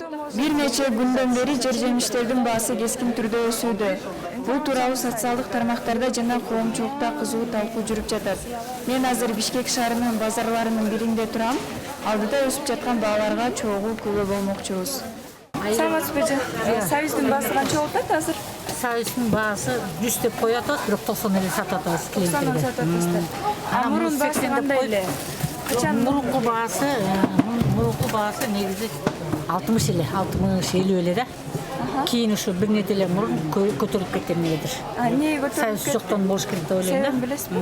Бир нече күндөн бери жер-жемиштердин баасы кескин түрдө өсүүдө. Бул тууралуу социалдык тармактарда жана коомчулукта кызуу талкуу жүрүп жатат. Мен азыр Бишкек шаарынын базарларынын биринде турам. Алдыда өсүп жаткан бааларга чогуу күбө болмокчубуз. Саламатсызбы? Сабиздин баасы канча болуп атат азыр? Сабиздин баасы 100 деп коюп атат, бирок 90 эле сатып атабыз клиенттерге. 90 сатып атасыздар. А мурун баасы кандай эле? Мурунку баасы негизи 60 эле, 60-50 эле да. Кийин ушу бир нече эле мурун көтөрүлүп кеткен эледир. Эмне көтөрүлүп? Сабиз жоктон болуш керек деп ойлойм да. Себебин билесизби?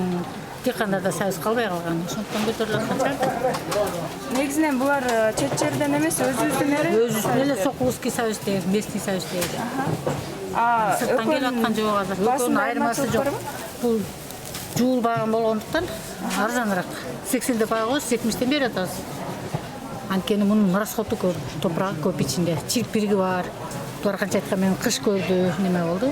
Дыйкандарда сабиз калбай калган, ошондон көтөрүлүп аткан. Негизинен булар чет жерден эмес, өзүбүздүн Өзүбүздүн эле сокубузский сабиз дейбиз, местный сабиз дейбиз. Сырттан келип аткан жок азыр. Өкөнүн айырмасы жок. Бул жуулбаган болгондуктан арзаныраак. 80 деп коебуз, 70тен берип атабыз. Анткени мунун расходу көп, топурагы көп ичинде. Чирк бириги бар. Булар канча айтканмен кыш көрдү, неме болду.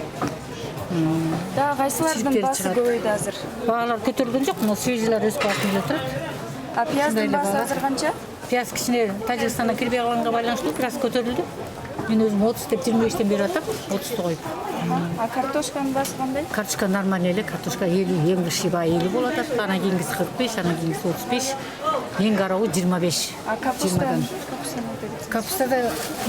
Да, кайсылардын баасы көбөйдү азыр? Баалар көтөрүлгөн жок, но свежийлер өз баасында эле турат. А пияздын баасы азыр канча? Пияз кичине Тажикстандан кирбей калганга байланыштуу бир аз көтөрүлдү. Мен өзүм 30 деп 25тен берип атам, 30 коюп. А картошканын баасы кандай? Картошка нормальный эле, картошка 50, эң кышкы баа 50 болуп атат, анан кийингиси 45, анан кийингиси 35, эң карабы 25. А капуста? Капуста да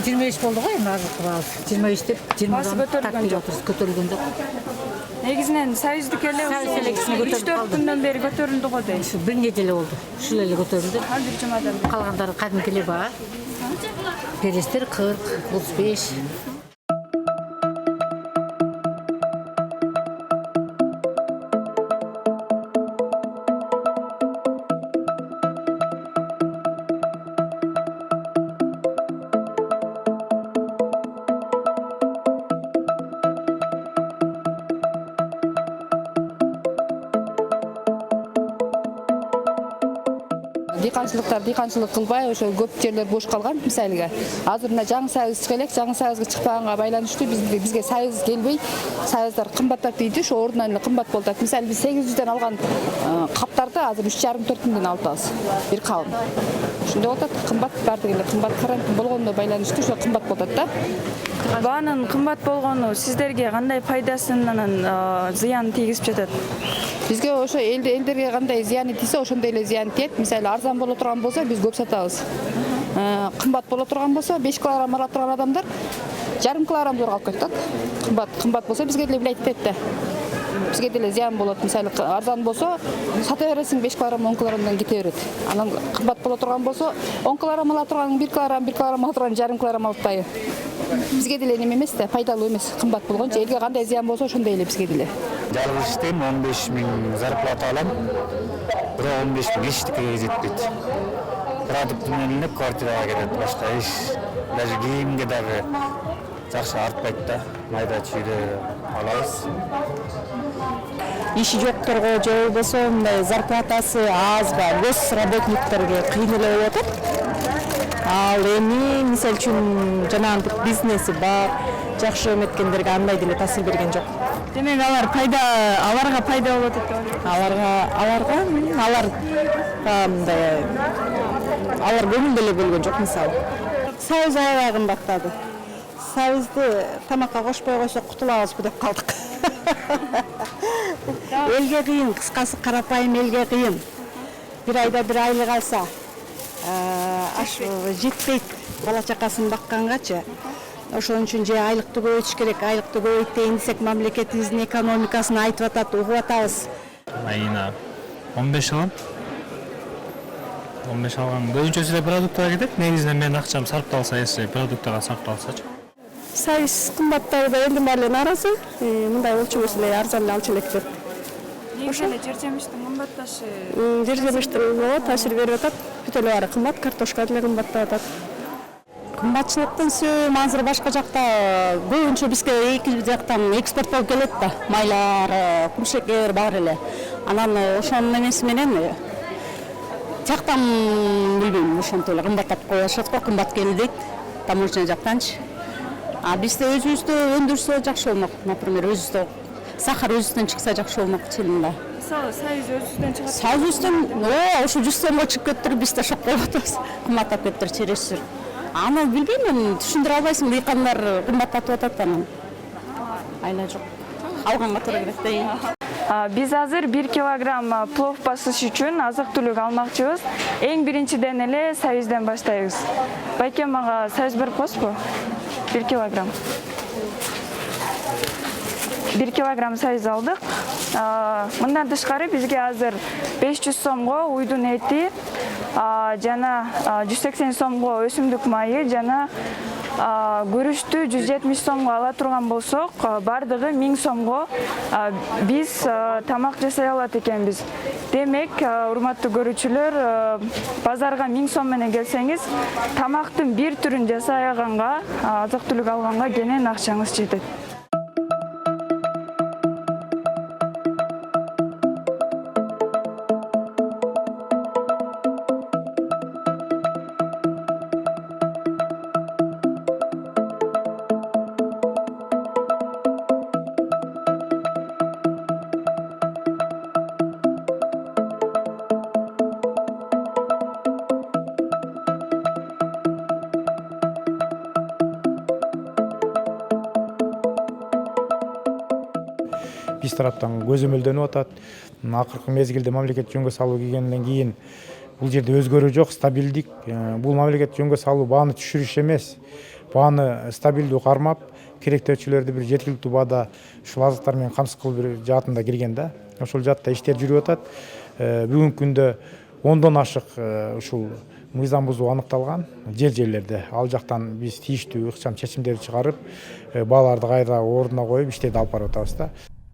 25 болду го, эми азыркы баабыз. 25 деп 20 так берип атабыз, көтөрүлгөн жок. Негизинен сабиздики эле 3-4 күндөн бери көтөрүлдү го дейм. Ушу бир нече эле болду. Ушул эле көтөрүлдү. Бир жумадан бери. Калгандары кадимки эле баа. Перестер 40, 35. Дыйканчылыктар дыйканчылык кылбай, ошо көп жерлер бош калган. Мисалга, азыр мына жаңы сабиз чыга элек, жаңы сабизге чыкпаганга байланыштуу бизге сабиз келбей, сабиздар кымбаттап дейди, ошо ордунан эле кымбат болуп атат. Мисалы биз 800дөн алган каптарды азыр 3,5-4 миңден алып атабыз. Бир кабын. Ошондой болуп атат, кымбат бардык эле, кымбат карантин болгондо байланыштуу ошо кымбат болуп атат да. Баанын кымбат болгону сиздерге кандай пайдасынан зыян тийгизип жатат? Бизге ошо элдерге кандай зыяны тийсе, ошондой эле зыян тиет. Мисалы арзан боло турган болсо, биз көп сатабыз. Кымбат боло турган болсо, 5 килограмм ала турган адамдар 1,5 килограмм зорго алып кетет. Кымбат болсо бизге деле влиять этет да. Бизге деле зыян болот. Мисалы арзан болсо, сата бересиң 5 килограмм, 10 килограммдан кете берет. Анан кымбат боло турган болсо, 10 килограмм ала турган 1 килограмм ала турган 1,5 килограмм алып атпайбы. Бизге деле неме эмес да, пайдалуу эмес. Кымбат болгончо элге кандай зыян болсо, ошондой эле бизге деле. Жалгыз иштейм, 15 миң зарплата алам. Бирок 15 миң эчтекеге жетпейт. Продукт менен эле квартирага кетет, башка иш, даже кийимге дагы жакшы артпайт да. Майда чүйдө алабыз. Иши жокторго же болбосо мындай зарплатасы азба, гос работниктерге кыйын эле болуп атат. Ал эми мисалы үчүн жанагы бизнеси бар, жакшы эметкендерге андай деле таасир берген жок. Демек аларга пайда болот деп ойлойм. Алар көңүл деле бөлгөн жок мисалы. Сабиз аябай кымбаттады. Сабизди тамакка кошпой койсок кутулабызбы деп калдык. Элге кыйын, кыскасы карапайым элге кыйын. Бир айда бир айлык алса, аш жетпейт бала чакасын баккангачы. Ошон үчүн же айлыкты көбөйтүш керек, айлыкты көбөйтейин десек мамлекетибиздин экономикасын айтып атат, угуп атабыз. Айына 15 алам. 15 алган көбүнчөсү эле продуктага кетет. Негизинен мен акчам сарпталса, эсе продуктага сарпталсачы. Сабиз кымбаттары да элдин баары эле нааразы. Мындай болчу болсо эле арзан эле алчу элек деп. Ошо эле жер-жемиштин кымбатташы. Жер-жемиштин таасир берип атат. Бүт эле баары кымбат, картошка деле кымбаттап атат. Кымбатчылыктын себеби азыр башка жакта көбүнчө бизге эки жактан экспорт болуп келет да. Майлар, кумшекер бар эле. Анан ошонун эмеси менен жактан билбейм, ошентип эле кымбаттап коюшат го, кымбат келди дейт. Таможня жактанчы. А бизде өзүбүздө өндүрсө жакшы болмок. Например, өзүбүздө сахар өзүбүздөн чыкса жакшы болмок чынында. Мисалы, сабиз өзүбүздөн чыгат. Сабизден, ошо 100 сомго чыгып кетти, биз да шок болуп атабыз. Кымбаттап кетти, чересчур. Аны билбейм, мен түшүндүрө албайсың, дыйкандар кымбаттатып атат анан. Айла жок. Алганга туура келет да. Биз азыр 1 килограмм плов басыш үчүн азык-түлүк алмакчыбыз. Эң биринчиден эле союзден баштайбыз. Байке мага союз берип коесузбу? 1 килограмм. 1 килограмм союз алдык. Мындан тышкары бизге азыр 500 сомго уйдун эти, жана 180 сомго өсүмдүк майы, жана күрүчтү 170 сомго ала турган болсок, бардыгы 1000 сомго биз тамак жасай алат экенбиз. Демек, урматтуу көрүүчүлөр, базарга 1000 сом менен келсеңиз, тамактын бир түрүн жасай алганга, азык-түлүк алганга кенен акчаңыз жетет. Биз тараптан көзөмөлдөнүп атат. Акыркы мезгилде мамлекет жөнгө салуу келгенден кийин бул жерде өзгөрүү жок, стабилдик. Бул мамлекет жөнгө салуу бааны түшүрүш эмес. Бааны стабилдүү кармап, керектөөчүлөрдү бир жеткиликтүү баада ушул азыктар менен камсыз кылуу бир жаатында кирген да. Ошол жаатта иштер жүрүп атат. Бүгүнкү күндө 10дон ашык ушул мыйзам бузуу аныкталган жерлерде. Ал жактан биз тийиштүү ыкчам чечимдерди чыгарып, бааларды кайра ордуна коюп иштерди алып барып атабыз да.